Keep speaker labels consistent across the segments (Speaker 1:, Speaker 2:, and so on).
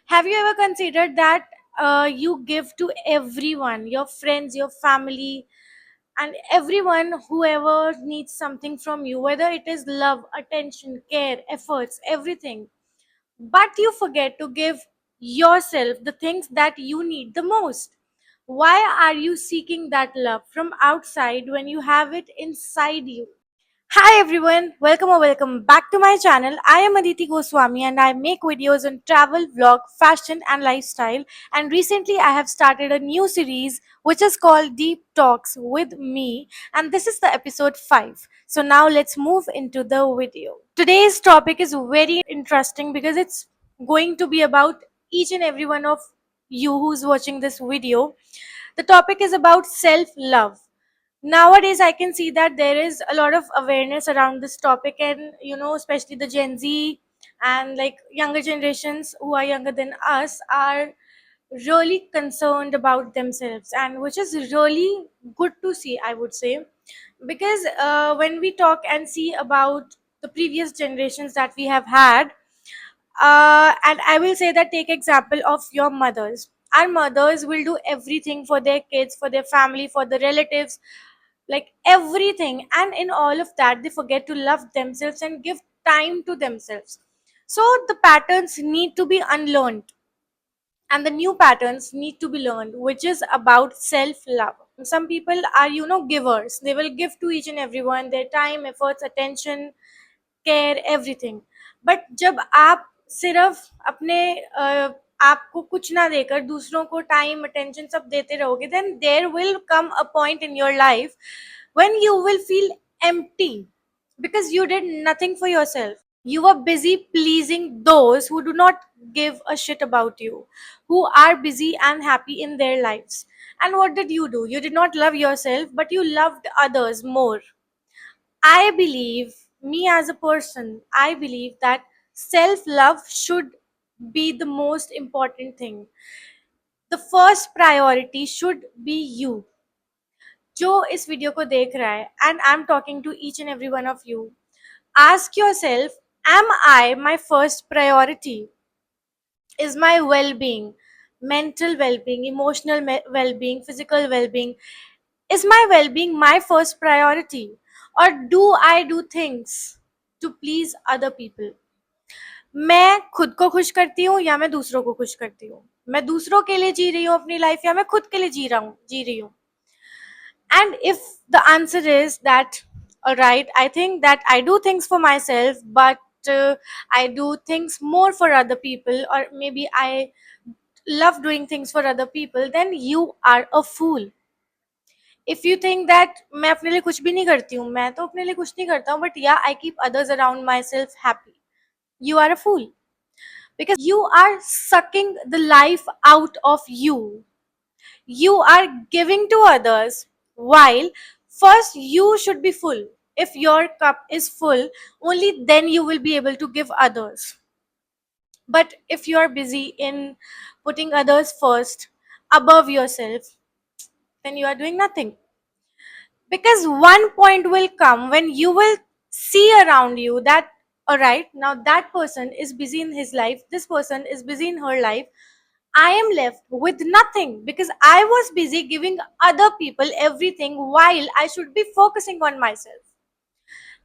Speaker 1: Have you ever considered that you give to everyone, your friends, your family, and everyone whoever needs something from you, whether it is love, attention, care, efforts, everything, but you forget to give yourself the things that you need the most? Why are you seeking that love from outside when you have it inside you? Hi everyone, welcome or welcome back to my channel. I am Aditi Goswami and I make videos on travel, vlog, fashion and lifestyle. And recently I have started a new series which is called Deep Talks with Me, and this is the episode 5. So now let's move into the video. Today's topic is very interesting because it's going to be about each and every one of you who's watching this video. The topic is about self-love. Nowadays I can see that there is a lot of awareness around this topic, and especially the Gen Z and like younger generations who are younger than us are really concerned about themselves, and which is really good to see, I would say. Because when we talk and see about the previous generations that we have had, and I will say that, take example of your mothers. Our mothers will do everything for their kids, for their family, for the relatives, like everything, and in all of that they forget to love themselves and give time to themselves. So the patterns need to be unlearned and the new patterns need to be learned, which is about self love. Some people are givers. They will give to each and everyone their time, efforts, attention, care everything. But जब आप सिर्फ अपने आपको कुछ ना देकर दूसरों को टाइम अटेंशन सब देते रहोगे, then there will come a point in your life when you will feel empty because you did nothing for yourself. You were busy pleasing those who do not give a shit about you, who are busy and happy in their lives. And what did you do? You did not love yourself, but you loved others more. I believe, me as a person, I believe that self love should be the most important thing. The first priority should be you. जो इस video को देख रहा है, and I'm talking to each and every one of you, ask yourself, am I my first priority? Is my well being, mental well being, emotional well being, physical well being, is my well being my first priority? Or do I do things to please other people? मैं खुद को खुश करती हूँ या मैं दूसरों को खुश करती हूँ? मैं दूसरों के लिए जी रही हूँ अपनी लाइफ, या मैं खुद के लिए जी रही हूँ? And if the answer is that, all right, I think that I do things for myself, but I do things more for other people, or maybe I love doing things for other people, then you are a fool. If you think that मैं अपने लिए कुछ भी नहीं करती हूँ, मैं तो अपने लिए कुछ नहीं करता हूँ, but yeah, I keep others around myself happy, you are a fool. Because you are sucking the life out of you. You are giving to others while first you should be full. If your cup is full, only then you will be able to give others. But if you are busy in putting others first above yourself, then you are doing nothing. Because one point will come when you will see around you that, all right, now that person is busy in his life, this person is busy in her life, I am left with nothing because I was busy giving other people everything while I should be focusing on myself.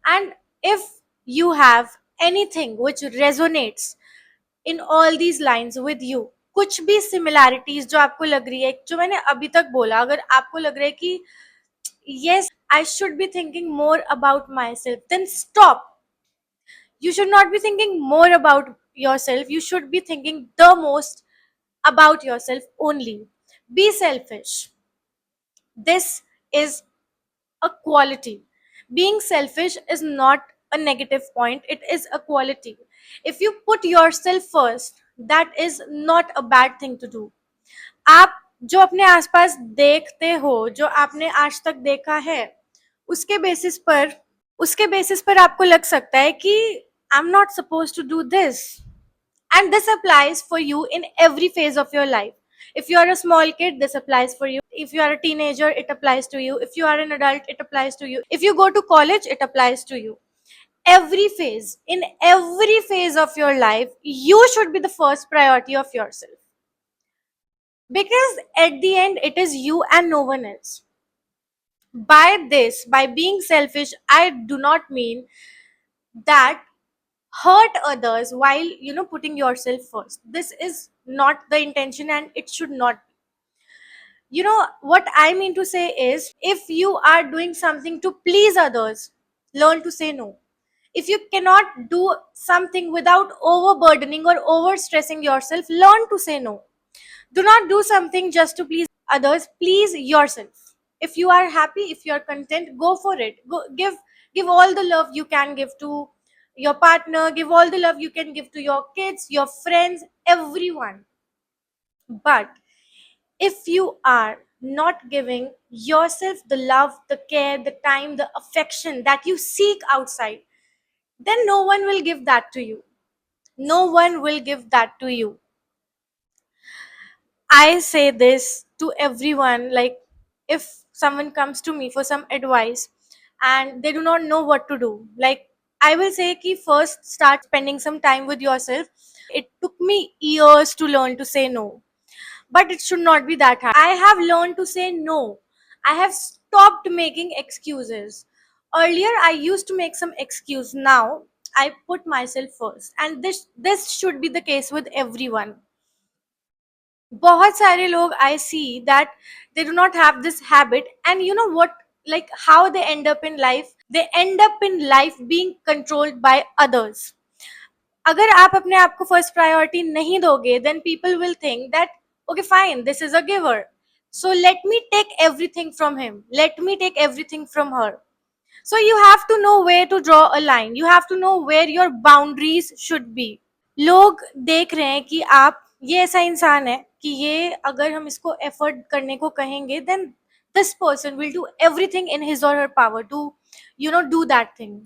Speaker 1: And if you have anything which resonates in all these lines with you, कुछ भी similarities जो आपको लग रही है, जो मैंने अभी तक बोला, अगर आपको लग रहा है कि yes, I should be thinking more about myself, then stop. You should not be thinking more about yourself. You should be thinking the most about yourself only. Be selfish. This is a quality. Being selfish is not a negative point, it is a quality. If you put yourself first, that is not a bad thing to do. आप जो अपने आसपास देखते हो, जो आपने आज तक देखा है, उसके बेसिस पर आपको लग सकता है कि I am not suppose to do this. And this applies for you in every phase of your life. If you are a small kid, this applies for you. If you are a teenager, it applies to you. If you are an adult, it applies to you. If you go to college, it applies to you. In every phase of your life, you should be the first priority of yourself, because at the end it is you and no one else. By being selfish, I do not mean that hurt others while putting yourself first. This is not the intention, and it should not. What I mean to say is, if you are doing something to please others, learn to say no. If you cannot do something without overburdening or overstressing yourself, learn to say no. Do not do something just to please others, please yourself. If you are happy, if you are content, go for it. Go give all the love you can give to your partner, give all the love you can give to your kids, your friends, everyone. But if you are not giving yourself the love, the care, the time, the affection that you seek outside, then no one will give that to you. No one will give that to you. I say this to everyone, like, if someone comes to me for some advice and they do not know what to do, like, I will say ki first start spending some time with yourself. It took me years to learn to say no, but it should not be that hard. I have learned to say no. I have stopped making excuses. Earlier I used to make some excuse. Now I put myself first, and this should be the case with everyone. बहुत सारे लोग I see that they do not have this habit, and you know what, like how they end up in life, they end up in life being controlled by others. अगर आप अपने आप को first priority नहीं दोगे, then people will think that okay fine, this is a giver, so let me take everything from him, let me take everything from her. So you have to know where to draw a line, you have to know where your boundaries should be. लोग देख रहे हैं कि आप ये ऐसा इंसान है कि ये अगर हम इसको एफर्ट करने को कहेंगे, then this person will do everything in his or her power to do that thing.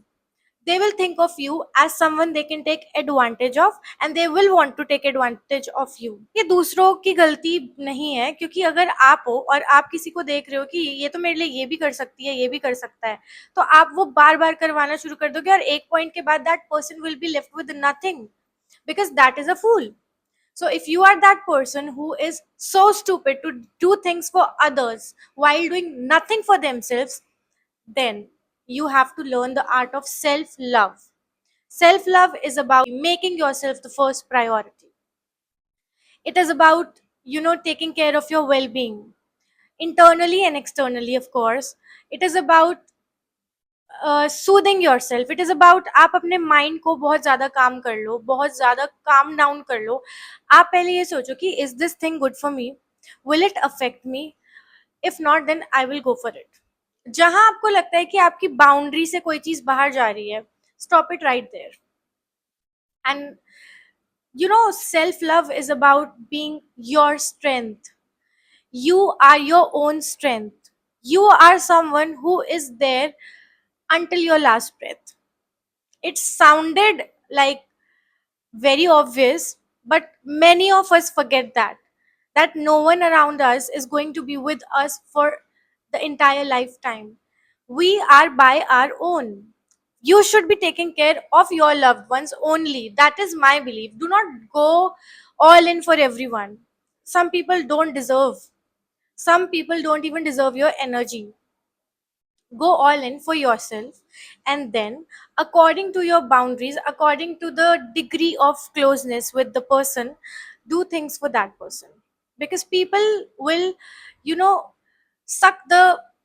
Speaker 1: They will think of you as someone they can take advantage of, and they will want to take advantage of you. ये दूसरों की गलती नहीं है, क्योंकि अगर आप हो और आप किसी को देख रहे हो कि ये तो मेरे लिए ये भी कर सकती है, ये भी कर सकता है, तो आप वो बार बार करवाना शुरू कर दोगे, और एक पॉइंट के बाद that person will be left with nothing, because that is a fool. So if you are that person who is so stupid to do things for others while doing nothing for themselves, then you have to learn the art of self love. Self love is about making yourself the first priority. It is about, taking care of your well being, internally and externally, of course. It is about soothing your self. It is about, आप अपने mind को बहुत ज्यादा काम कर लो, बहुत ज्यादा calm down कर लो. आप पहले ये सोचो कि is this thing good for me, will it affect me, if not then I will go for it. जहां आपको लगता है कि आपकी बाउंड्री से कोई चीज बाहर जा रही है, stop it right there. And self love is about being your strength. You are your own strength. You are someone who is there until your last breath. It sounded like very obvious, but many of us forget that no one around us is going to be with us for the entire lifetime. We are by our own. You should be taking care of your loved ones only. That is my belief. Do not go all in for everyone. Some people don't deserve. Some people don't even deserve your energy. Go all in for yourself, and then according to your boundaries, according to the degree of closeness with the person, do things for that person, because people will you know suck the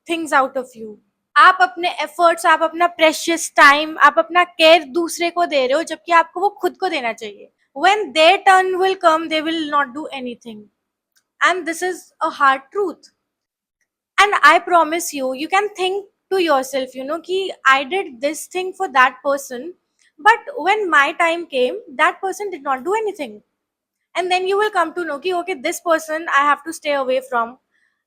Speaker 1: things out of you. आप अपने efforts, आप अपना precious time, आप अपना care दूसरे को दे रहे हो, जबकि आपको वो खुद को देना चाहिए. when their turn will come, they will not do anything, and this is a hard truth. And I promise you, you can think to yourself, ki I did this thing for that person, but when my time came, that person did not do anything. And then you will come to know ki okay, this person I have to stay away from,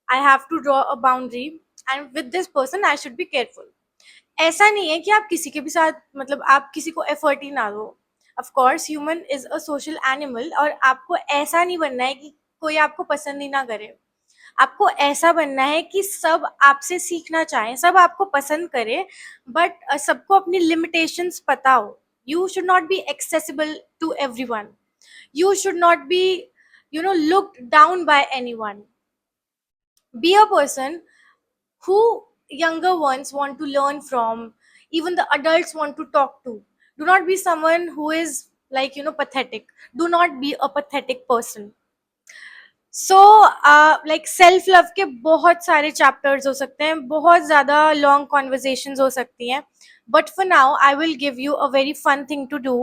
Speaker 1: I have to draw a boundary, and with this person I should be careful. ऐसा नहीं है कि आप किसी के भी साथ, मतलब आप किसी को एफर्ट ही ना दो. Of course human is a social animal, और आपको ऐसा नहीं बनना है कि कोई आपको पसंद ही ना करे. आपको ऐसा बनना है कि सब आपसे सीखना चाहें, सब आपको पसंद करें, बट सबको अपनी लिमिटेशंस पता हो. You should not be accessible to everyone. You should not be, looked down by anyone. Be a person who younger ones want to learn from, even the adults want to talk to. Do not be someone who is like, pathetic. Do not be a pathetic person. So like self love के बहुत सारे chapters हो सकते हैं, बहुत ज़्यादा long conversations हो सकती हैं, but for now I will give you a very fun thing to do.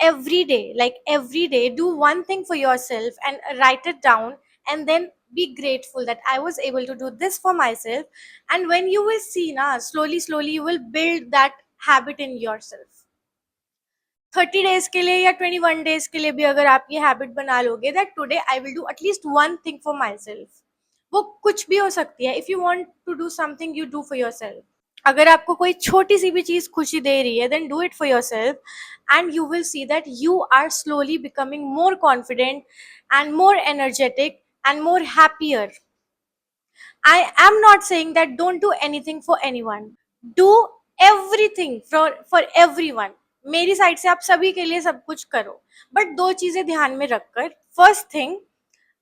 Speaker 1: Every day, like every day, do one thing for yourself and write it down, and then be grateful that I was able to do this for myself. And when you will see na, slowly you will build that habit in yourself. 30 days के लिए या 21 days के लिए भी अगर आप ये habit बना लोगे that today I will do at least one thing for myself, वो कुछ भी हो सकती है. If you want to do something, you do for yourself. अगर आपको कोई छोटी सी भी चीज खुशी दे रही है, then do it for yourself, and you will see that you are slowly becoming more confident and more energetic and more happier. I am not saying that don't do anything for anyone. Do everything for everyone. मेरी side से आप सभी के लिए सब कुछ करो, but दो चीजें ध्यान में रखकर. फर्स्ट थिंग,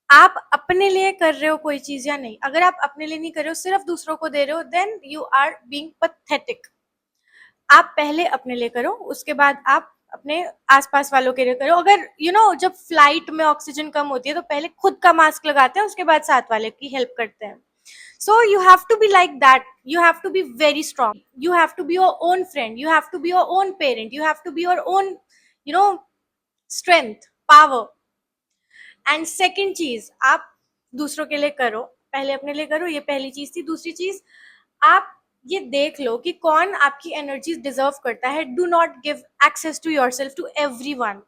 Speaker 1: आप अपने लिए कर रहे हो कोई चीज या नहीं. अगर आप अपने लिए नहीं कर रहे हो, सिर्फ दूसरों को दे रहे हो, then you are being pathetic. आप पहले अपने लिए करो, उसके बाद आप अपने आसपास वालों के लिए करो. अगर जब फ्लाइट में ऑक्सीजन कम होती है तो पहले खुद का मास्क लगाते हैं, उसके बाद साथ वाले की हेल्प करते हैं. So you have to be like that. You have to be very strong. You have to be your own friend. You have to be your own parent. You have to be your own, you know, strength, power. And second चीज, आप दूसरों के लिए करो, पहले अपने लिए करो. ये पहली चीज थी. दूसरी चीज, आप ये देख लो कि कौन आपकी एनर्जी डिजर्व करता है. Do not give access to yourself to everyone,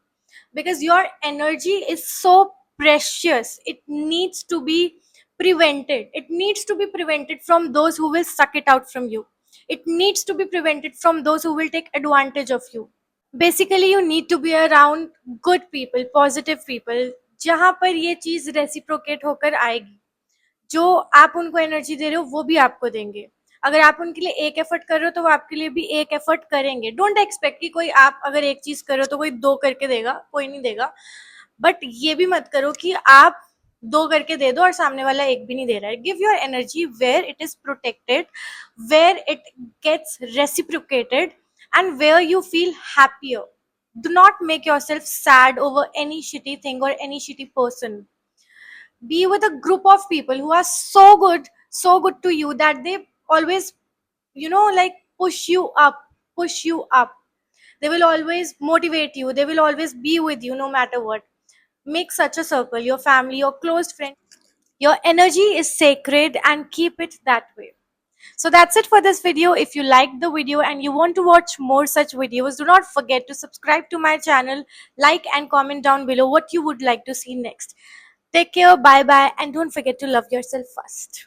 Speaker 1: because your energy is so precious. It needs to be prevented. It needs to be prevented from those who will suck it out from you. It needs to be prevented from those who will take advantage of you. Basically you need to be around good people, positive people, जहां पर ये चीज reciprocate होकर आएगी. जो आप उनको energy दे रहे हो वो भी आपको देंगे. अगर आप उनके लिए एक एफर्ट कर रहे हो तो वो आपके लिए भी एक एफर्ट करेंगे. डोंट एक्सपेक्ट कि कोई, आप अगर एक चीज कर रहे हो तो कोई दो करके देगा, कोई नहीं देगा. बट ये भी मत करो कि आप दो करके दे दो और सामने वाला एक भी नहीं दे रहा है. Give your energy where it is protected, where it gets reciprocated, and where you feel happier. Do not make yourself sad over any shitty thing or any shitty person. Be with a group of people who are so good to you that they always, like push you up. They will always motivate you. They will always be with you no matter what. Make such a circle, your family, your close friend. Your energy is sacred and keep it that way. So that's it for this video. If you liked the video and you want to watch more such videos, do not forget to subscribe to my channel, like and comment down below what you would like to see next. Take care, bye bye, and don't forget to love yourself first.